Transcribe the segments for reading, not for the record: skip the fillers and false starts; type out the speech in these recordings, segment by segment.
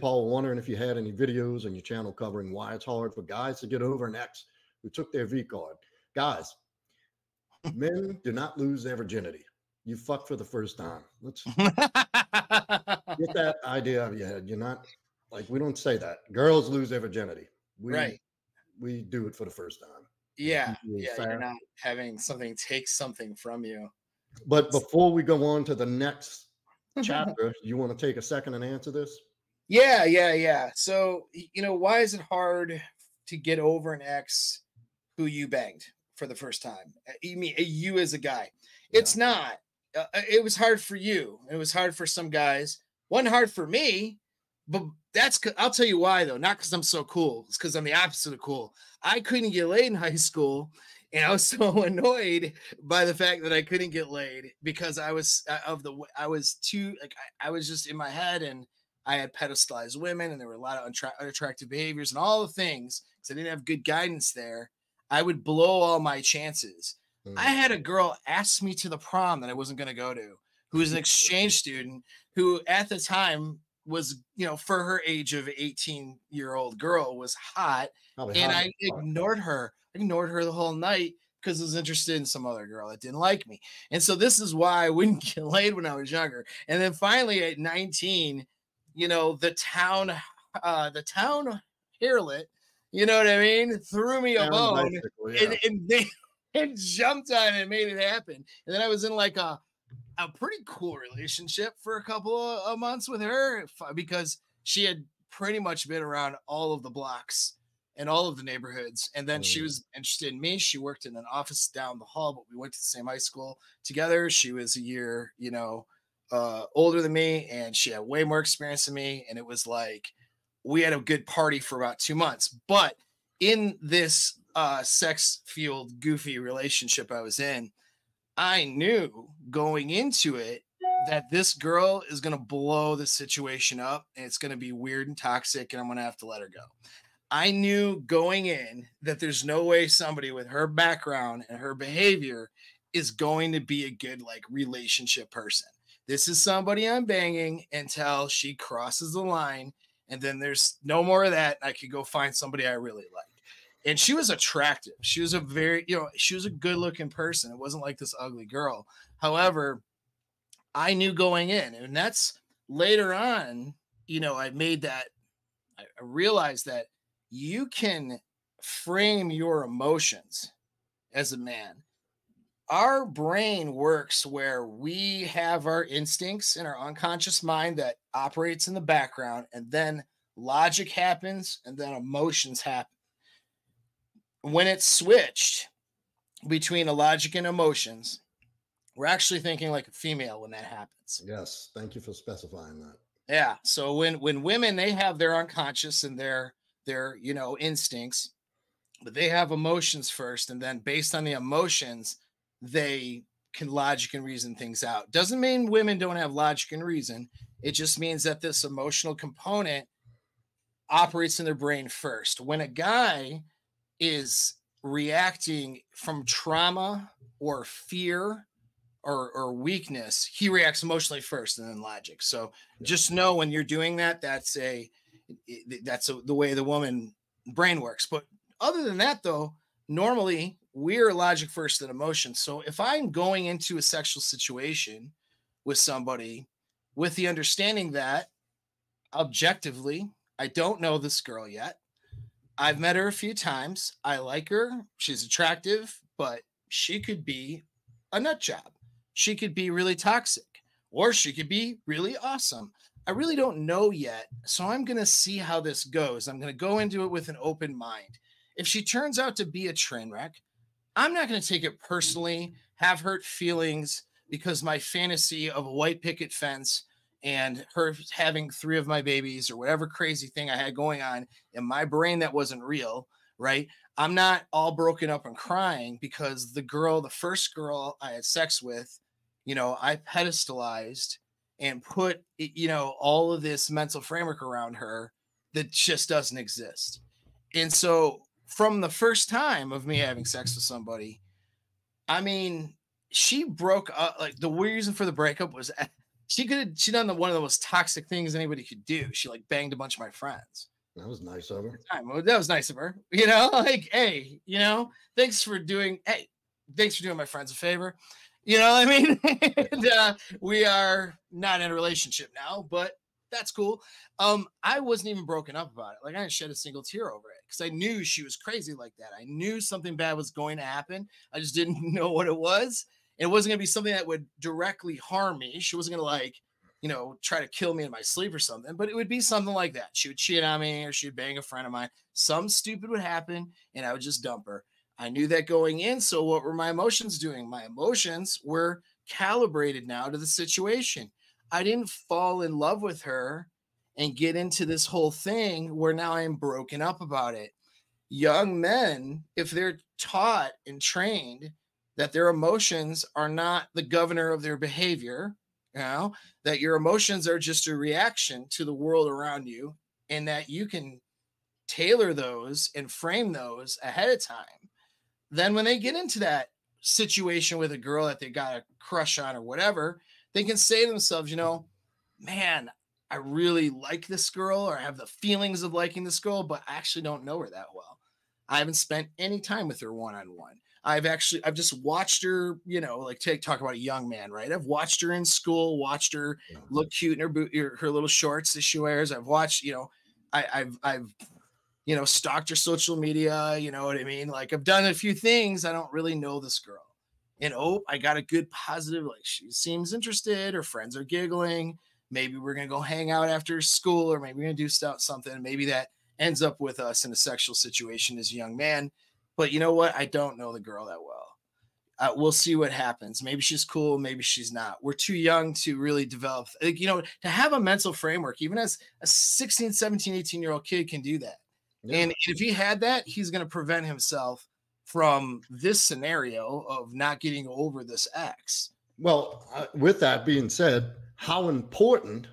Paul, wondering if you had any videos on your channel covering why it's hard for guys to get over an ex who took their V card. Guys, men do not lose their virginity. You fuck for the first time. Let's get that idea out of your head. You're not like, we don't say that. Girls lose their virginity. Right. We do it for the first time. Yeah. Yeah. You're not having something take something from you. But before we go on to the next chapter, you want to take a second and answer this? Yeah. So, why is it hard to get over an ex who you banged for the first time? You mean you as a guy? It's not. It was hard for you. It was hard for some guys. Wasn't hard for me, but I'll tell you why though. Not because I'm so cool. It's because I'm the opposite of cool. I couldn't get laid in high school, and I was so annoyed by the fact that I couldn't get laid because I was too like I was just in my head, and I had pedestalized women, and there were a lot of unattractive behaviors and all the things because I didn't have good guidance there. I would blow all my chances. I had a girl ask me to the prom that I wasn't going to go to, who was an exchange student who at the time was, for her age of 18-year-old girl was hot. I ignored her. I ignored her the whole night because I was interested in some other girl that didn't like me. And so this is why I wouldn't get laid when I was younger. And then finally at 19, the town harlot, you know what I mean, threw me a bone and jumped on it and made it happen. And then I was in like a pretty cool relationship for a couple of months with her because she had pretty much been around all of the blocks and all of the neighborhoods. And then she was interested in me. She worked in an office down the hall, but we went to the same high school together. She was a year, older than me, and she had way more experience than me. And it was like, we had a good party for about 2 months, but in this sex-fueled, goofy relationship I was in, I knew going into it that this girl is going to blow the situation up, and it's going to be weird and toxic, and I'm going to have to let her go. I knew going in that there's no way somebody with her background and her behavior is going to be a good relationship person. This is somebody I'm banging until she crosses the line, and then there's no more of that. I could go find somebody I really like. And she was attractive. She was she was a good looking person. It wasn't like this ugly girl. However, I knew going in, and that's later on, I realized that you can frame your emotions as a man. Our brain works where we have our instincts in our unconscious mind that operates in the background, and then logic happens, and then emotions happen. When it's switched between a logic and emotions, we're actually thinking like a female when that happens. Yes. Thank you for specifying that. Yeah. So when women, they have their unconscious and their instincts, but they have emotions first. And then based on the emotions, they can logic and reason things out. Doesn't mean women don't have logic and reason. It just means that this emotional component operates in their brain first. When a guy is reacting from trauma or fear or weakness, he reacts emotionally first and then logic. So just know when you're doing that, that's the way the woman brain works. But other than that, though, normally we're logic first and emotion. So if I'm going into a sexual situation with somebody with the understanding that objectively, I don't know this girl yet. I've met her a few times. I like her. She's attractive, but she could be a nut job. She could be really toxic, or she could be really awesome. I really don't know yet. So I'm going to see how this goes. I'm going to go into it with an open mind. If she turns out to be a train wreck, I'm not going to take it personally, have hurt feelings because my fantasy of a white picket fence and her having 3 of my babies or whatever crazy thing I had going on in my brain that wasn't real, right? I'm not all broken up and crying because the first girl I had sex with, I pedestalized and put, all of this mental framework around her that just doesn't exist. And so from the first time of me having sex with somebody, I mean, she broke up. Like the reason for the breakup was she done one of the most toxic things anybody could do. She like banged a bunch of my friends. That was nice of her. That was nice of her. You know, like, hey, you know, thanks for doing my friends a favor. You know what I mean? And we are not in a relationship now, but that's cool. I wasn't even broken up about it. Like, I didn't shed a single tear over it because I knew she was crazy like that. I knew something bad was going to happen. I just didn't know what it was. It wasn't going to be something that would directly harm me. She wasn't going to, like, you know, try to kill me in my sleep or something, but it would be something like that. She would cheat on me or she'd bang a friend of mine. Some stupid would happen and I would just dump her. I knew that going in. So what were my emotions doing? My emotions were calibrated now to the situation. I didn't fall in love with her and get into this whole thing where now I'm broken up about it. Young men, if they're taught and trained that their emotions are not the governor of their behavior, you know, that your emotions are just a reaction to the world around you, and that you can tailor those and frame those ahead of time, then when they get into that situation with a girl that they got a crush on or whatever, they can say to themselves, you know, man, I really like this girl, or I have the feelings of liking this girl, but I actually don't know her that well. I haven't spent any time with her one-on-one. I've just watched her, you know, like talk about a young man, right? I've watched her in school, watched her look cute in her little shorts that she wears. I've watched, you know, I've you know, stalked her social media, you know what I mean? Like, I've done a few things. I don't really know this girl. And I got a good positive, like, she seems interested, her friends are giggling. Maybe we're gonna go hang out after school, or maybe we're gonna do something. Maybe that ends up with us in a sexual situation as a young man. But you know what? I don't know the girl that well. We'll see what happens. Maybe she's cool, maybe she's not. We're too young to really develop, like, you know, to have a mental framework. Even as a 16, 17, 18-year-old kid can do that. Yeah. And if he had that, he's going to prevent himself from this scenario of not getting over this ex. Well, with that being said, how important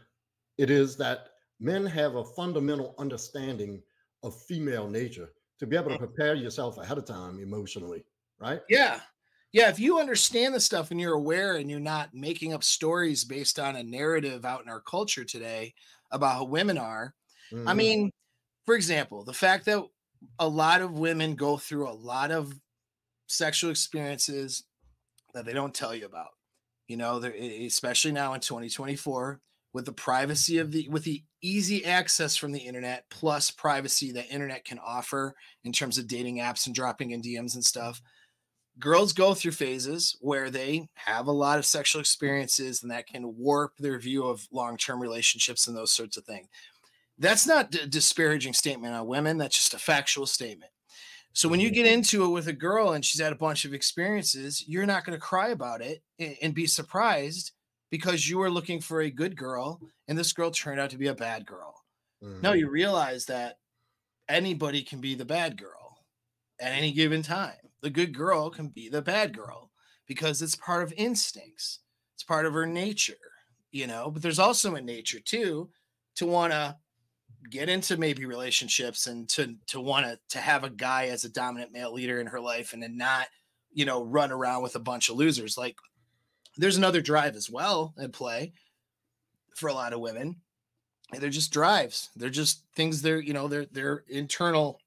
it is that men have a fundamental understanding of female nature to be able to prepare yourself ahead of time emotionally, right? Yeah. Yeah. If you understand the stuff and you're aware and you're not making up stories based on a narrative out in our culture today about how women are, I Mhm. mean, for example, the fact that a lot of women go through a lot of sexual experiences that they don't tell you about. You know, especially now in 2024, with the privacy of with the easy access from the internet, plus privacy that internet can offer in terms of dating apps and dropping in DMs and stuff. Girls go through phases where they have a lot of sexual experiences, and that can warp their view of long-term relationships and those sorts of things. That's not a disparaging statement on women. That's just a factual statement. So when you get into it with a girl and she's had a bunch of experiences, you're not going to cry about it and be surprised because you were looking for a good girl and this girl turned out to be a bad girl. No, you realize that anybody can be the bad girl at any given time. The good girl can be the bad girl because it's part of instincts. It's part of her nature, you know, but there's also a nature too to want to get into maybe relationships and to want to have a guy as a dominant male leader in her life, and then not, you know, run around with a bunch of losers. Like, there's another drive as well at play for a lot of women. And they're just drives. They're just things their internal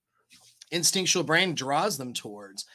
instinctual brain draws them towards.